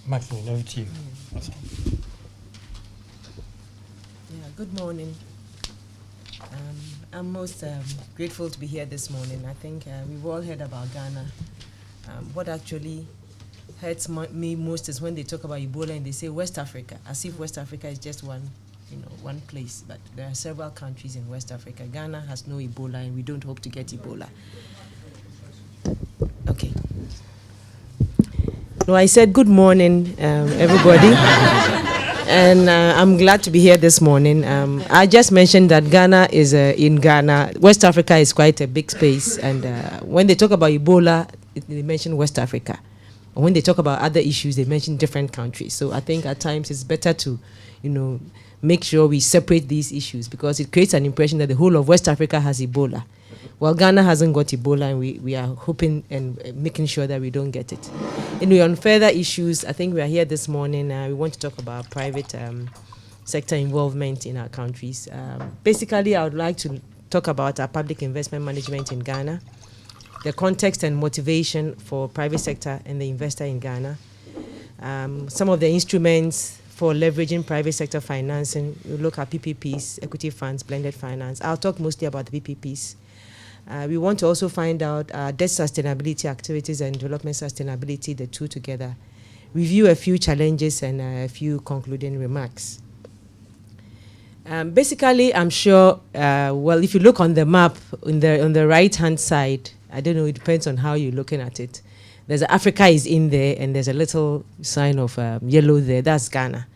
Magdalene, over to you. Yeah, good morning. I'm most grateful to be here this morning. I think we've all heard about Ghana. What actually hurts me most is when they talk about Ebola and they say West Africa, as if West Africa is just one place. But there are several countries in West Africa. Ghana has no Ebola, and we don't hope to get Ebola. Okay. No, I said good morning, everybody. And I'm glad to be here this morning. I just mentioned that Ghana is in Ghana. West Africa is quite a big space. And when they talk about Ebola, they mention West Africa. And when they talk about other issues, they mention different countries. So I think at times it's better to, make sure we separate these issues, because it creates an impression that the whole of West Africa has Ebola. Well, Ghana hasn't got Ebola, and we are hoping and making sure that we don't get it. Anyway, on further issues, I think we are here this morning. We want to talk about private sector involvement in our countries. Basically, I would like to talk about our public investment management in Ghana, the context and motivation for private sector and the investor in Ghana, some of the instruments for leveraging private sector financing. We look at PPPs, equity funds, blended finance. I'll talk mostly about the PPPs. We want to also find out debt sustainability activities and development sustainability, the two together. Review a few challenges and a few concluding remarks. Basically, I'm sure, if you look on the map on the right-hand side, I don't know, it depends on how you're looking at it. There's Africa is in there, and there's a little sign of yellow there. That's Ghana.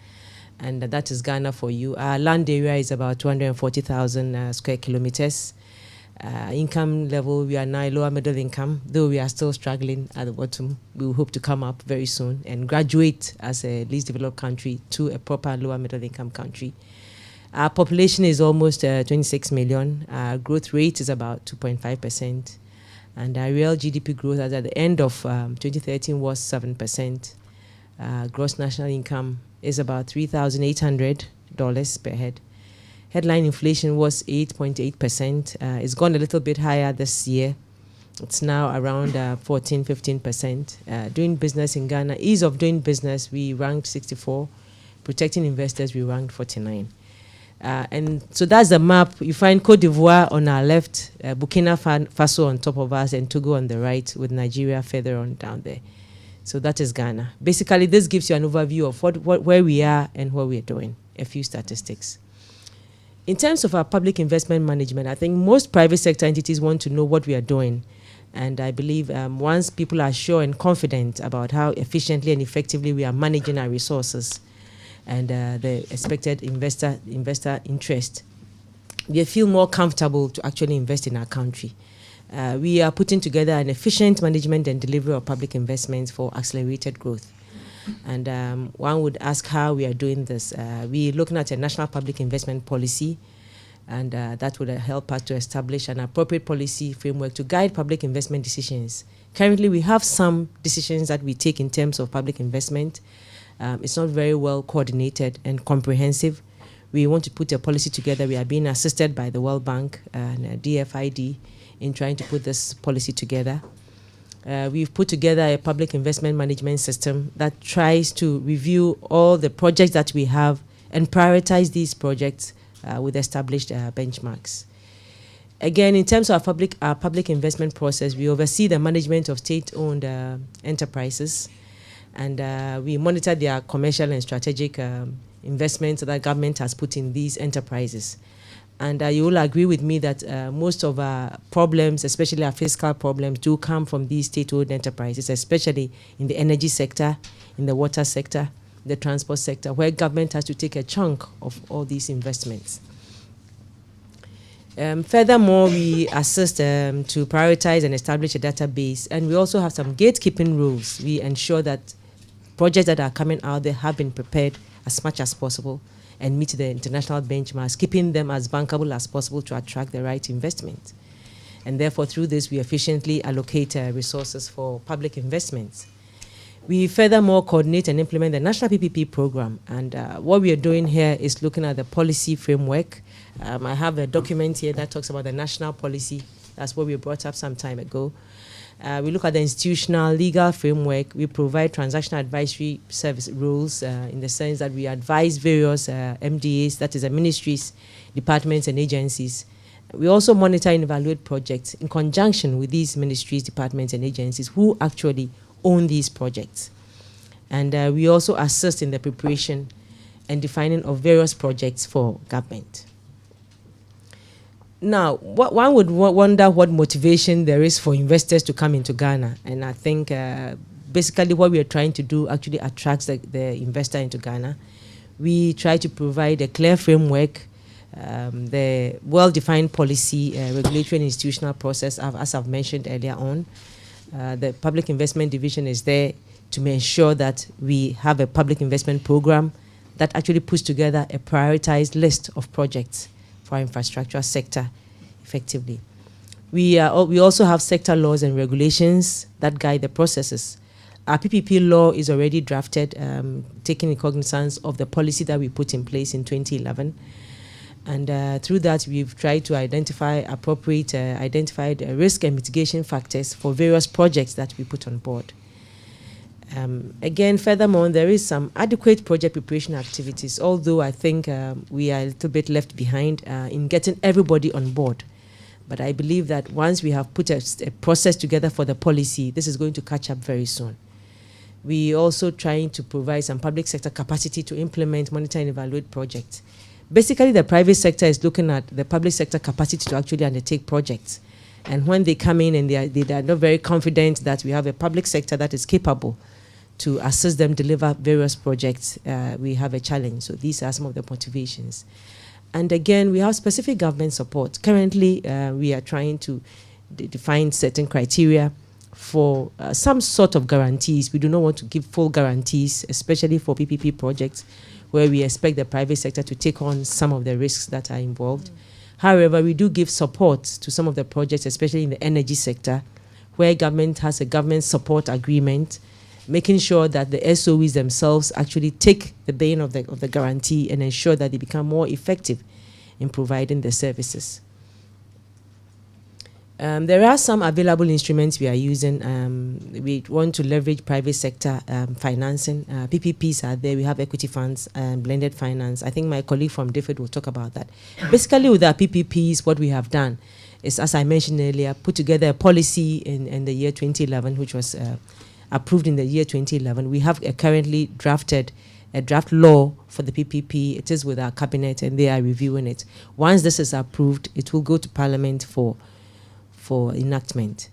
And that is Ghana for you. Our land area is about 240,000 square kilometers. Income level, we are now lower middle income, though we are still struggling at the bottom. We will hope to come up very soon and graduate as a least developed country to a proper lower middle income country. Our population is almost 26 million. Our growth rate is about 2.5%. And our real GDP growth as at the end of 2013 was 7%. Gross national income is about $3,800 per head. Headline inflation was 8.8%. It's gone a little bit higher this year. It's now around 14-15%. Doing business in Ghana, ease of doing business, we ranked 64. Protecting investors, we ranked 49. And so that's the map. You find Cote d'Ivoire on our left, Burkina Faso on top of us, and Togo on the right, with Nigeria further on down there. So that is Ghana. Basically, this gives you an overview of where we are and what we are doing. A few statistics. In terms of our public investment management, I think most private sector entities want to know what we are doing. And I believe once people are sure and confident about how efficiently and effectively we are managing our resources and the expected investor interest, we feel more comfortable to actually invest in our country. We are putting together an efficient management and delivery of public investments for accelerated growth. And one would ask how we are doing this. We're looking at a national public investment policy, and that would help us to establish an appropriate policy framework to guide public investment decisions. Currently, we have some decisions that we take in terms of public investment. It's not very well coordinated and comprehensive. We want to put a policy together. We are being assisted by the World Bank and DFID in trying to put this policy together. We've put together a public investment management system that tries to review all the projects that we have and prioritize these projects with established benchmarks. Again, in terms of our public investment process, we oversee the management of state-owned enterprises, and we monitor their commercial and strategic investments that government has put in these enterprises. And you will agree with me that most of our problems, especially our fiscal problems, do come from these state-owned enterprises, especially in the energy sector, in the water sector, the transport sector, where government has to take a chunk of all these investments. Furthermore, we assist to prioritize and establish a database, and we also have some gatekeeping rules. We ensure that projects that are coming out there have been prepared as much as possible and meet the international benchmarks, keeping them as bankable as possible to attract the right investment. And therefore, through this, we efficiently allocate resources for public investments. We furthermore coordinate and implement the National PPP program. And what we are doing here is looking at the policy framework. I have a document here that talks about the national policy. That's what we brought up some time ago. We look at the institutional legal framework. We provide transactional advisory service roles in the sense that we advise various MDAs, that is the ministries, departments, and agencies. We also monitor and evaluate projects in conjunction with these ministries, departments, and agencies who actually own these projects. And we also assist in the preparation and defining of various projects for government. Now, one would wonder what motivation there is for investors to come into Ghana. And I think basically what we are trying to do actually attracts the investor into Ghana. We try to provide a clear framework, the well-defined policy, regulatory and institutional process, as I've mentioned earlier on. The Public Investment Division is there to ensure that we have a public investment program that actually puts together a prioritized list of projects for our infrastructure sector effectively. We also have sector laws and regulations that guide the processes. Our PPP law is already drafted, taking cognizance of the policy that we put in place in 2011. And through that, we've tried to identify identified risk and mitigation factors for various projects that we put on board. Again, furthermore, there is some adequate project preparation activities, although I think we are a little bit left behind in getting everybody on board. But I believe that once we have put a process together for the policy, this is going to catch up very soon. We also trying to provide some public sector capacity to implement, monitor, and evaluate projects. Basically, the private sector is looking at the public sector capacity to actually undertake projects. And when they come in and they are not very confident that we have a public sector that is capable to assist them deliver various projects, we have a challenge. So these are some of the motivations. And again, we have specific government support. Currently, we are trying to define certain criteria for some sort of guarantees. We do not want to give full guarantees, especially for PPP projects, where we expect the private sector to take on some of the risks that are involved. However, we do give support to some of the projects, especially in the energy sector, where government has a government support agreement, making sure that the SOEs themselves actually take the bane of the guarantee and ensure that they become more effective in providing the services. There are some available instruments we are using. We want to leverage private sector financing. PPPs are there. We have equity funds and blended finance. I think my colleague from DFID will talk about that. Basically, with our PPPs, what we have done is, as I mentioned earlier, put together a policy in the year 2011, which was approved in the year 2011. We have currently drafted a draft law for the PPP. It is with our cabinet, and they are reviewing it. Once this is approved, it will go to Parliament for enactment.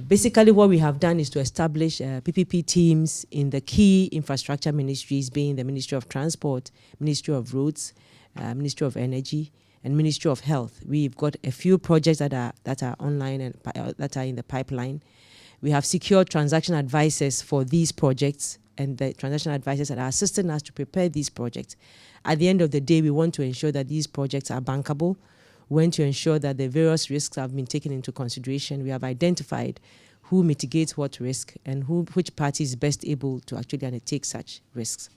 Basically, what we have done is to establish PPP teams in the key infrastructure ministries, being the Ministry of Transport, Ministry of Roads, Ministry of Energy, and Ministry of Health. We've got a few projects that are online and that are in the pipeline. We have secured transaction advisors for these projects, and the transaction advisors that are assisting us to prepare these projects. At the end of the day, we want to ensure that these projects are bankable. We want to ensure that the various risks have been taken into consideration. We have identified who mitigates what risk and which party is best able to actually undertake such risks.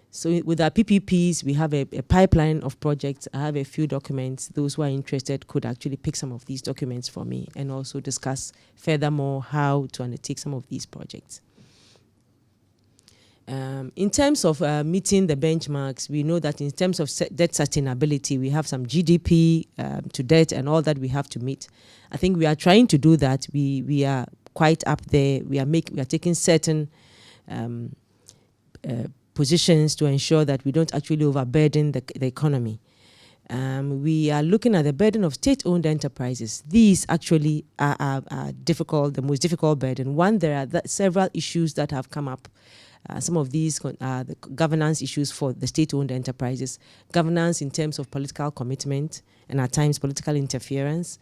So with our PPPs, we have a pipeline of projects. I have a few documents. Those who are interested could actually pick some of these documents for me and also discuss furthermore how to undertake some of these projects. In terms of meeting the benchmarks, we know that in terms of debt sustainability, we have some GDP to debt and all that we have to meet. I think we are trying to do that. We are quite up there. We are taking certain positions to ensure that we don't actually overburden the economy. We are looking at the burden of state-owned enterprises. These actually are difficult, the most difficult burden. One, there are several issues that have come up. Some of these are the governance issues for the state-owned enterprises, governance in terms of political commitment and at times political interference,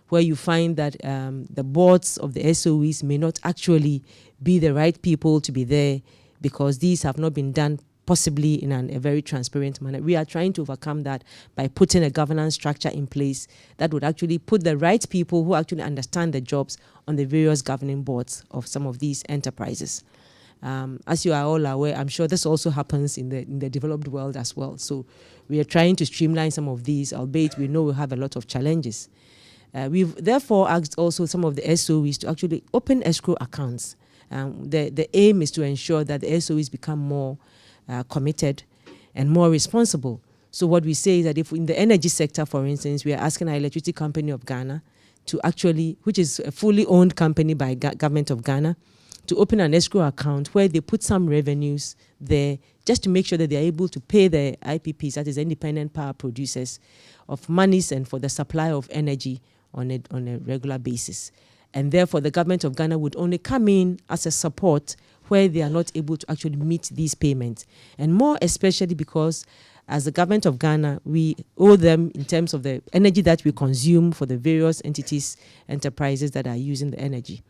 where you find that the boards of the SOEs may not actually be the right people to be there because these have not been done possibly in a very transparent manner. We are trying to overcome that by putting a governance structure in place that would actually put the right people who actually understand the jobs on the various governing boards of some of these enterprises. As you are all aware, I'm sure this also happens in the developed world as well. So we are trying to streamline some of these, albeit we know we have a lot of challenges. We've therefore asked also some of the SOEs to actually open escrow accounts. The aim is to ensure that the SOEs become more committed and more responsible. So what we say is that if in the energy sector, for instance, we are asking our Electricity Company of Ghana to actually, which is a fully owned company by government of Ghana, to open an escrow account where they put some revenues there just to make sure that they are able to pay the IPPs, that is independent power producers, of monies and for the supply of energy on a regular basis. And therefore, the government of Ghana would only come in as a support where they are not able to actually meet these payments. And more especially because as the government of Ghana, we owe them in terms of the energy that we consume for the various entities, enterprises that are using the energy.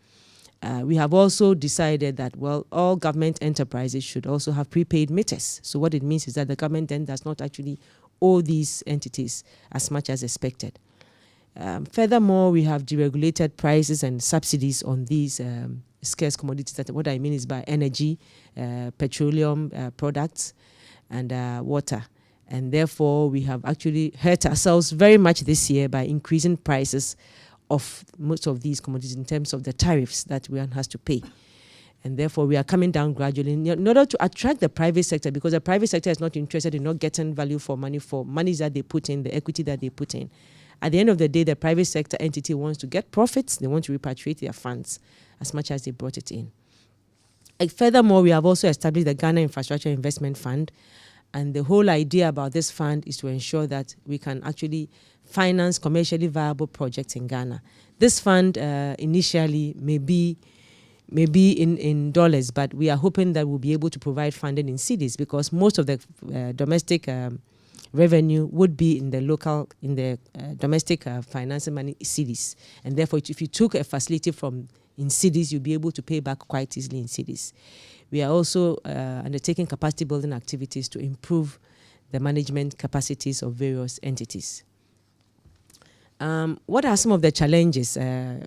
We have also decided that, well, all government enterprises should also have prepaid meters. So what it means is that the government then does not actually owe these entities as much as expected. Furthermore, we have deregulated prices and subsidies on these scarce commodities. That what I mean is by energy, petroleum products, and water. And therefore, we have actually hurt ourselves very much this year by increasing prices of most of these commodities in terms of the tariffs that one has to pay. And therefore, we are coming down gradually in order to attract the private sector, because the private sector is not interested in not getting value for monies that they put in, the equity that they put in. At the end of the day, the private sector entity wants to get profits. They want to repatriate their funds as much as they brought it in. Furthermore, we have also established the Ghana Infrastructure Investment Fund. And the whole idea about this fund is to ensure that we can actually finance commercially viable projects in Ghana. This fund initially may be in dollars, but we are hoping that we'll be able to provide funding in cedis, because most of the domestic revenue would be in the domestic financing money cedis. And therefore, if you took a facility in cedis, you'll be able to pay back quite easily in cedis. We are also undertaking capacity building activities to improve the management capacities of various entities. What are some of the challenges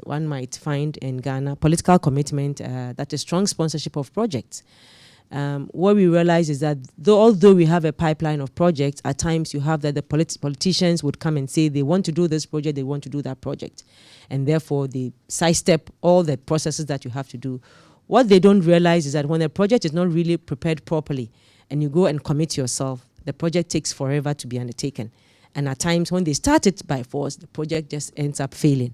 one might find in Ghana? Political commitment, that is strong sponsorship of projects. What we realize is that although we have a pipeline of projects, at times you have that the politicians would come and say they want to do this project, they want to do that project. And therefore, they sidestep all the processes that you have to do. What they don't realize is that when a project is not really prepared properly and you go and commit yourself, the project takes forever to be undertaken. And at times when they start it by force, the project just ends up failing.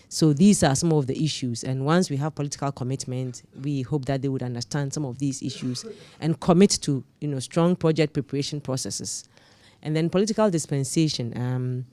So these are some of the issues. And once we have political commitment, we hope that they would understand some of these issues and commit to strong project preparation processes. And then political dispensation.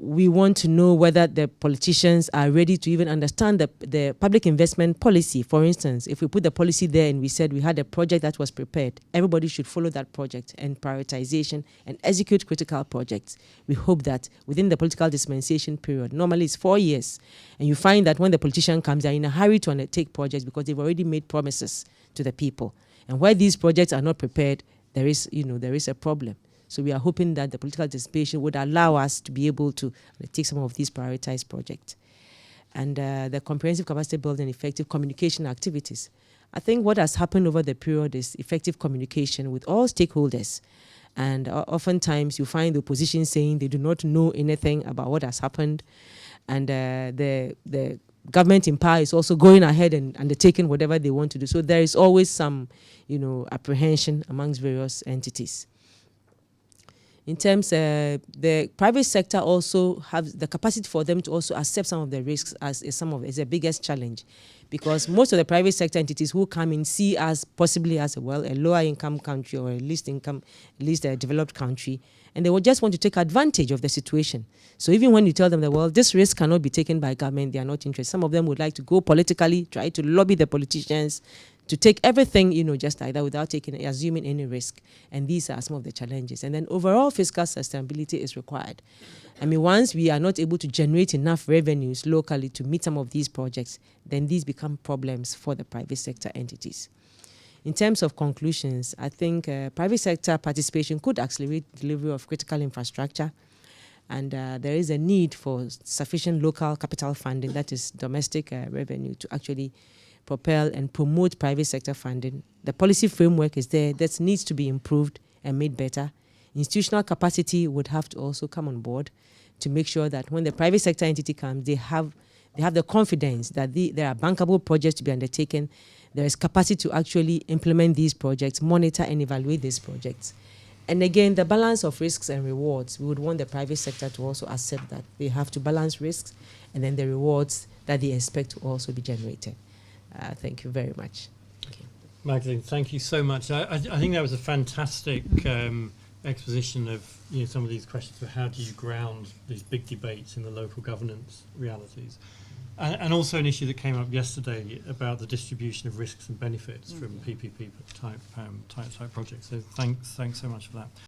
We want to know whether the politicians are ready to even understand the public investment policy. For instance, if we put the policy there and we said we had a project that was prepared, everybody should follow that project and prioritization and execute critical projects. We hope that within the political dispensation period, normally it's 4 years, and you find that when the politician comes, they're in a hurry to undertake projects because they've already made promises to the people. And where these projects are not prepared, there is a problem. So we are hoping that the political dispensation would allow us to be able to take some of these prioritized projects. And the comprehensive capacity building, effective communication activities. I think what has happened over the period is effective communication with all stakeholders. And oftentimes you find the opposition saying they do not know anything about what has happened. And the government in power is also going ahead and undertaking whatever they want to do. So there is always some, apprehension amongst various entities. In terms, the private sector also have the capacity for them to also accept some of the risks as is the biggest challenge, because most of the private sector entities who come in see us possibly as a lower income country or a least developed country, and they will just want to take advantage of the situation. So even when you tell them that, this risk cannot be taken by government, they are not interested. Some of them would like to go politically, try to lobby the politicians to take everything, just like that without assuming any risk. And these are some of the challenges. And then overall fiscal sustainability is required. I mean, once we are not able to generate enough revenues locally to meet some of these projects, then these become problems for the private sector entities. In terms of conclusions, I think private sector participation could accelerate delivery of critical infrastructure. And there is a need for sufficient local capital funding, that is domestic revenue, to actually propel and promote private sector funding. The policy framework is there that needs to be improved and made better. Institutional capacity would have to also come on board to make sure that when the private sector entity comes, they have the confidence that there are bankable projects to be undertaken. There is capacity to actually implement these projects, monitor and evaluate these projects. And again, the balance of risks and rewards, we would want the private sector to also accept that they have to balance risks and then the rewards that they expect to also be generated. Thank you very much. Okay. Magdalene, thank you so much. I think that was a fantastic exposition of some of these questions for how do you ground these big debates in the local governance realities. And also an issue that came up yesterday about the distribution of risks and benefits from PPP type projects. So thanks so much for that.